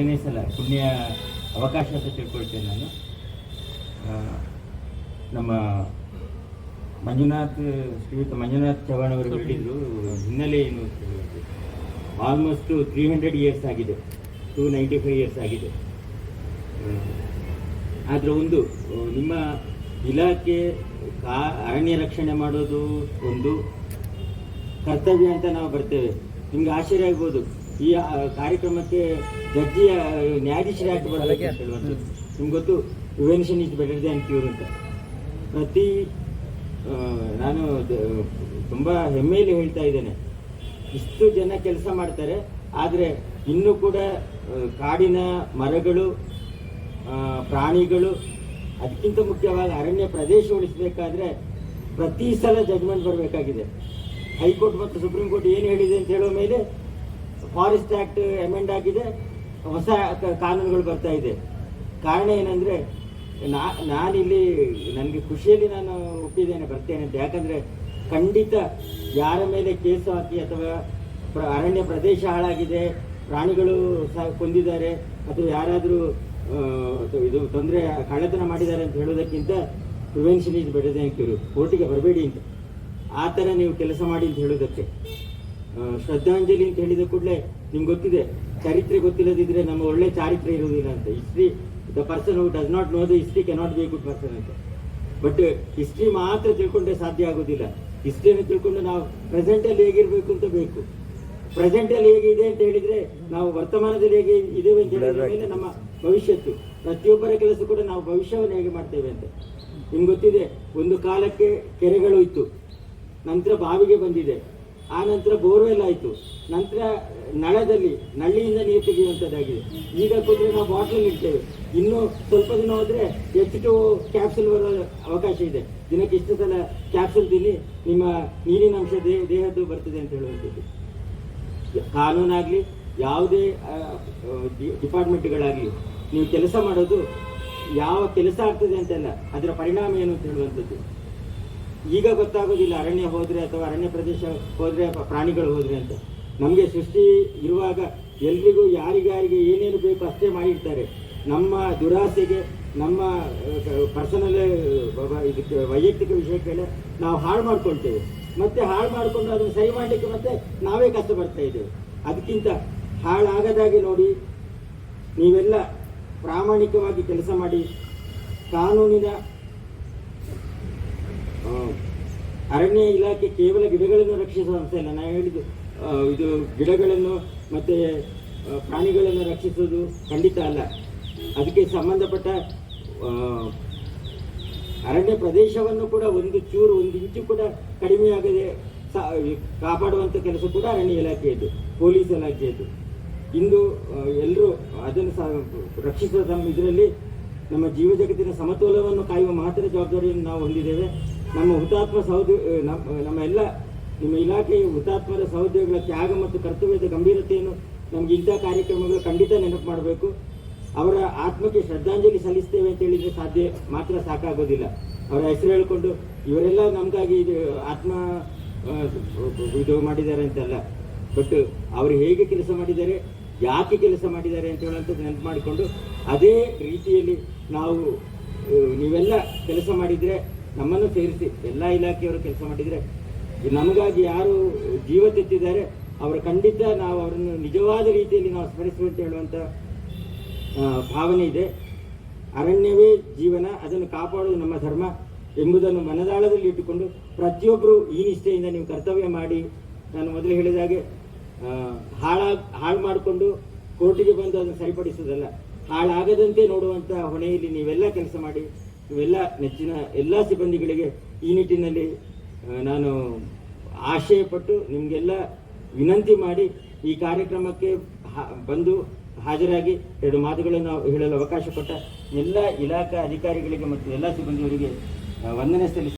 ಎರಡನೇ ಸಲ ಪುಣ್ಯ ಅವಕಾಶ ಅಂತ ತಿಳ್ಕೊಳ್ತೇನೆ ನಾನು. ನಮ್ಮ ಶ್ರೀಯುತ ಮಂಜುನಾಥ್ ಚವ್ಹಾಣ್ ಅವರು ಹೇಳಿದರು, ಹಿನ್ನೆಲೆ ಏನು ಆಲ್ಮೋಸ್ಟ್ 300 ಇಯರ್ಸ್ ಆಗಿದೆ, 295 ಇಯರ್ಸ್ ಆಗಿದೆ. ಆದರೆ ಒಂದು ನಿಮ್ಮ ಇಲಾಖೆ ಅರಣ್ಯ ರಕ್ಷಣೆ ಮಾಡೋದು ಒಂದು ಕರ್ತವ್ಯ ಅಂತ ನಾವು ಬರ್ತೇವೆ. ನಿಮ್ಗೆ ಆಶ್ಚರ್ಯ ಆಗ್ಬೋದು, ಈ ಕಾರ್ಯಕ್ರಮಕ್ಕೆ ಜಡ್ಜಿಯ ನ್ಯಾಯಾಧೀಶರೇ ಯಾಕೆ ಬರಬೇಕು ಅಂತ ಹೇಳುವಂಥದ್ದು. ನಿಮ್ಗೆ ಗೊತ್ತು, prevention is better than cure ಅಂತ. ನಾನು ತುಂಬ ಹೆಮ್ಮೆಯಲ್ಲಿ ಹೇಳ್ತಾ ಇದ್ದೇನೆ, ಇಷ್ಟು ಜನ ಕೆಲಸ ಮಾಡ್ತಾರೆ, ಆದರೆ ಇನ್ನೂ ಕೂಡ ಕಾಡಿನ ಮರಗಳು, ಪ್ರಾಣಿಗಳು, ಅದಕ್ಕಿಂತ ಮುಖ್ಯವಾಗಿ ಅರಣ್ಯ ಪ್ರದೇಶ ಉಳಿಸಬೇಕಾದ್ರೆ ಪ್ರತಿ ಸಲ ಜಡ್ಜ್ಮೆಂಟ್ ಬರಬೇಕಾಗಿದೆ. ಹೈಕೋರ್ಟ್ ಮತ್ತು ಸುಪ್ರೀಂ ಕೋರ್ಟ್ ಏನು ಹೇಳಿದೆ ಅಂತ ಹೇಳೋ ಮೇಲೆ ಫಾರೆಸ್ಟ್ ಆ್ಯಕ್ಟ್ ಅಮೆಂಡ್ ಆಗಿದೆ, ಹೊಸ ಕಾನೂನುಗಳು ಬರ್ತಾ ಇದೆ. ಕಾರಣ ಏನಂದರೆ, ನಾನಿಲ್ಲಿ ನನಗೆ ಖುಷಿಯಲ್ಲಿ ನಾನು ಒಪ್ಪಿದ್ದೇನೆ, ಬರ್ತೇನೆ ಅಂತ. ಯಾಕಂದರೆ ಖಂಡಿತ ಯಾರ ಮೇಲೆ ಕೇಸು ಹಾಕಿ ಅಥವಾ ಅರಣ್ಯ ಪ್ರದೇಶ ಹಾಳಾಗಿದೆ, ಪ್ರಾಣಿಗಳು ಕೊಂದಿದ್ದಾರೆ, ಅಥವಾ ಯಾರಾದರೂ ಇದು ತೊಂದರೆ ಕಳ್ಳತನ ಮಾಡಿದ್ದಾರೆ ಅಂತ ಹೇಳೋದಕ್ಕಿಂತ prevention is better than cure, ಕೋರ್ಟಿಗೆ ಬರಬೇಡಿ ಅಂತ, ಆ ಥರ ನೀವು ಕೆಲಸ ಮಾಡಿ ಅಂತ ಹೇಳೋದಕ್ಕೆ. ಶ್ರದ್ಧಾಂಜಲಿ ಅಂತ ಹೇಳಿದ ಕೂಡಲೇ ನಿಮ್ಗೆ ಗೊತ್ತಿದೆ, ಚರಿತ್ರೆ ಗೊತ್ತಿಲ್ಲದಿದ್ದರೆ ನಮ್ಮ ಒಳ್ಳೆ ಚಾರಿತ್ರ್ಯ ಇರುವುದಿಲ್ಲ ಅಂತ. History, the person who does not know the history cannot be A good person ಅಂತ. ಬಟ್ ಹಿಸ್ಟ್ರಿ ಮಾತ್ರ ತಿಳ್ಕೊಂಡ್ರೆ ಸಾಧ್ಯ ಆಗೋದಿಲ್ಲ. ಹಿಸ್ಟ್ರಿಯನ್ನು ತಿಳ್ಕೊಂಡು ನಾವು ಪ್ರೆಸೆಂಟಲ್ಲಿ ಹೇಗಿರಬೇಕು ಅಂತ ಬೇಕು. ಪ್ರೆಸೆಂಟಲ್ಲಿ ಹೇಗಿದೆ ಅಂತ ಹೇಳಿದರೆ ನಾವು ವರ್ತಮಾನದಲ್ಲಿ ಹೇಗೆ ಇದ್ದೇವೆ ಅಂತ ಹೇಳಿದ ಮೇಲೆ ನಮ್ಮ ಭವಿಷ್ಯತ್ತು, ಪ್ರತಿಯೊಬ್ಬರ ಕೆಲಸ ಕೂಡ ನಾವು ಭವಿಷ್ಯವನ್ನು ಹೇಗೆ ಮಾಡ್ತೇವೆ ಅಂತ. ನಿಮ್ಗೆ ಗೊತ್ತಿದೆ, ಒಂದು ಕಾಲಕ್ಕೆ ಕೆರೆಗಳು ಇತ್ತು, ನಂತರ ಬಾವಿಗೆ ಬಂದಿದೆ, ಆ ನಂತರ ಬೋರ್ವೆಲ್ ಆಯಿತು, ನಂತರ ನಳ್ಳಿಯಿಂದ ನೀರು ತೆಗೆಯುವಂಥದ್ದಾಗಿದೆ. ಈಗ ಕೂಡಲೇ ನಾವು ಬಾಟ್ಲಲ್ಲಿ ಇಡ್ತೇವೆ. ಇನ್ನೂ ಸ್ವಲ್ಪ ದಿನ ಹೋದರೆ H2O ಕ್ಯಾಪ್ಸುಲ್ ಬರೋ ಅವಕಾಶ ಇದೆ. ದಿನಕ್ಕೆ ಇಷ್ಟು ಸಲ ಕ್ಯಾಪ್ಸುಲ್ ತಿನ್ನಿ, ನಿಮ್ಮ ನೀರಿನ ಅಂಶ ದೇಹದ್ದು ಬರ್ತದೆ ಅಂತ ಹೇಳುವಂಥದ್ದು. ಕಾನೂನಾಗಲಿ ಯಾವುದೇ ಡಿಪಾರ್ಟ್ಮೆಂಟ್ಗಳಾಗಲಿ ನೀವು ಕೆಲಸ ಮಾಡೋದು ಯಾವ ಕೆಲಸ ಆಗ್ತದೆ ಅಂತಲ್ಲ, ಅದರ ಪರಿಣಾಮ ಏನು ಅಂತ ಹೇಳುವಂಥದ್ದು. ಈಗ ಗೊತ್ತಾಗೋದಿಲ್ಲ ಅರಣ್ಯ ಹೋದರೆ ಅಥವಾ ಅರಣ್ಯ ಪ್ರದೇಶ ಹೋದರೆ ಪ್ರಾಣಿಗಳು ಹೋದರೆ ಅಂತ. ನಮಗೆ ಸೃಷ್ಟಿ ಇರುವಾಗ ಎಲ್ರಿಗೂ ಯಾರಿಗಾರಿಗೆ ಏನೇನು ಬೇಕು ಅಷ್ಟೇ ಮಾಡಿರ್ತಾರೆ. ನಮ್ಮ ದುರಾಸೆಗೆ, ನಮ್ಮ ಪರ್ಸನಲ್ ಇದಕ್ಕೆ ವೈಯಕ್ತಿಕ ವಿಷಯಕ್ಕೆ ನಾವು ಹಾಳು ಮಾಡ್ಕೊಳ್ತೇವೆ. ಮತ್ತೆ ಹಾಳು ಮಾಡಿಕೊಂಡು ಅದನ್ನು ಸರಿ ಮಾಡಲಿಕ್ಕೆ ಮತ್ತೆ ನಾವೇ ಕಷ್ಟ ಬರ್ತಾ ಇದ್ದೇವೆ. ಅದಕ್ಕಿಂತ ಹಾಳಾಗದಾಗೆ ನೋಡಿ ನೀವೆಲ್ಲ ಪ್ರಾಮಾಣಿಕವಾಗಿ ಕೆಲಸ ಮಾಡಿ. ಕಾನೂನಿನ ಅರಣ್ಯ ಇಲಾಖೆ ಕೇವಲ ಗಿಡಗಳನ್ನು ರಕ್ಷಿಸುವ ಸಂಸ್ಥೆ ಇಲ್ಲ. ನಾನು ಹೇಳಿದ್ದು ಇದು ಗಿಡಗಳನ್ನು ಮತ್ತು ಪ್ರಾಣಿಗಳನ್ನು ರಕ್ಷಿಸೋದು ಖಂಡಿತ ಅಲ್ಲ. ಅದಕ್ಕೆ ಸಂಬಂಧಪಟ್ಟ ಅರಣ್ಯ ಪ್ರದೇಶವನ್ನು ಕೂಡ ಒಂದು ಇಂಚು ಕೂಡ ಕಡಿಮೆಯಾಗದೆ ಕಾಪಾಡುವಂಥ ಕೆಲಸ ಕೂಡ ಅರಣ್ಯ ಇಲಾಖೆಯದ್ದು, ಪೊಲೀಸ್ ಇಲಾಖೆಯದ್ದು. ಇಂದು ಎಲ್ಲರೂ ಅದನ್ನು ರಕ್ಷಿಸುವ ಇದರಲ್ಲಿ ನಮ್ಮ ಜೀವ ಜಗತ್ತಿನ ಸಮತೋಲನವನ್ನು ಕಾಯುವ ಮಹತ್ವದ ಜವಾಬ್ದಾರಿಯನ್ನು ನಾವು ಹೊಂದಿದ್ದೇವೆ. ನಮ್ಮ ಹುತಾತ್ಮ ನಮ್ಮ ನಿಮ್ಮ ಇಲಾಖೆಯ ಹುತಾತ್ಮರ ಸಹೋದ್ಯೋಗಿಗಳ ತ್ಯಾಗ ಮತ್ತು ಕರ್ತವ್ಯದ ಗಂಭೀರತೆಯನ್ನು ನಮಗೆ ಇಂಥ ಕಾರ್ಯಕ್ರಮಗಳು ಖಂಡಿತ ನೆನಪು ಮಾಡಬೇಕು. ಅವರ ಆತ್ಮಕ್ಕೆ ಶ್ರದ್ಧಾಂಜಲಿ ಸಲ್ಲಿಸ್ತೇವೆ ಅಂತ ಹೇಳಿದರೆ ಮಾತ್ರ ಸಾಕಾಗೋದಿಲ್ಲ. ಅವರ ಹೆಸರು ಹೇಳಿಕೊಂಡು ಇವರೆಲ್ಲ ನಮಗಾಗಿ ಇದು ಮಾಡಿದ್ದಾರೆ ಅಂತಲ್ಲ, ಬಟ್ ಅವರು ಹೇಗೆ ಕೆಲಸ ಮಾಡಿದ್ದಾರೆ, ಯಾಕೆ ಕೆಲಸ ಮಾಡಿದ್ದಾರೆ ಅಂತ ಹೇಳುವಂಥದ್ದು ನೆನಪು ಮಾಡಿಕೊಂಡು ಅದೇ ರೀತಿಯಲ್ಲಿ ನೀವೆಲ್ಲ ಕೆಲಸ ಮಾಡಿದರೆ, ನಮ್ಮನ್ನು ಸೇರಿಸಿ ಎಲ್ಲ ಇಲಾಖೆಯವರು ಕೆಲಸ ಮಾಡಿದರೆ, ನಮಗಾಗಿ ಯಾರು ಜೀವ ತೆತ್ತಿದ್ದಾರೆ ಅವರ ಖಂಡಿತ ನಾವು ಅವರನ್ನು ನಿಜವಾದ ರೀತಿಯಲ್ಲಿ ನಾವು ಸ್ಮರಿಸುವಂತ ಹೇಳುವಂಥ ಭಾವನೆ ಇದೆ. ಅರಣ್ಯವೇ ಜೀವನ, ಅದನ್ನು ಕಾಪಾಡುವುದು ನಮ್ಮ ಧರ್ಮ ಎಂಬುದನ್ನು ಮನದಾಳದಲ್ಲಿ ಇಟ್ಟುಕೊಂಡು ಪ್ರತಿಯೊಬ್ಬರು ಈ ನಿಷ್ಠೆಯಿಂದ ನೀವು ಕರ್ತವ್ಯ ಮಾಡಿ. ನಾನು ಮೊದಲು ಹೇಳಿದಾಗೆ ಹಾಳು ಮಾಡಿಕೊಂಡು ಕೋರ್ಟಿಗೆ ಬಂದು ಅದನ್ನು ಸರಿಪಡಿಸುವುದಲ್ಲ, ಹಾಳಾಗದಂತೆ ನೋಡುವಂಥ ಹೊಣೆಯಲ್ಲಿ ನೀವೆಲ್ಲ ಕೆಲಸ ಮಾಡಿ. ಇವೆಲ್ಲ ನೆಚ್ಚಿನ ಎಲ್ಲ ಸಿಬ್ಬಂದಿಗಳಿಗೆ ಈ ನಿಟ್ಟಿನಲ್ಲಿ ನಾನು ಆಶಯಪಟ್ಟು ನಿಮಗೆಲ್ಲ ವಿನಂತಿ ಮಾಡಿ ಈ ಕಾರ್ಯಕ್ರಮಕ್ಕೆ ಬಂದು ಹಾಜರಾಗಿ 2 ಮಾತುಗಳನ್ನು ಹೇಳಲು ಅವಕಾಶ ಕೊಟ್ಟ ಎಲ್ಲ ಇಲಾಖಾ ಅಧಿಕಾರಿಗಳಿಗೆ ಮತ್ತು ಎಲ್ಲ ಸಿಬ್ಬಂದಿಯವರಿಗೆ ವಂದನೆ ಸಲ್ಲಿಸಿ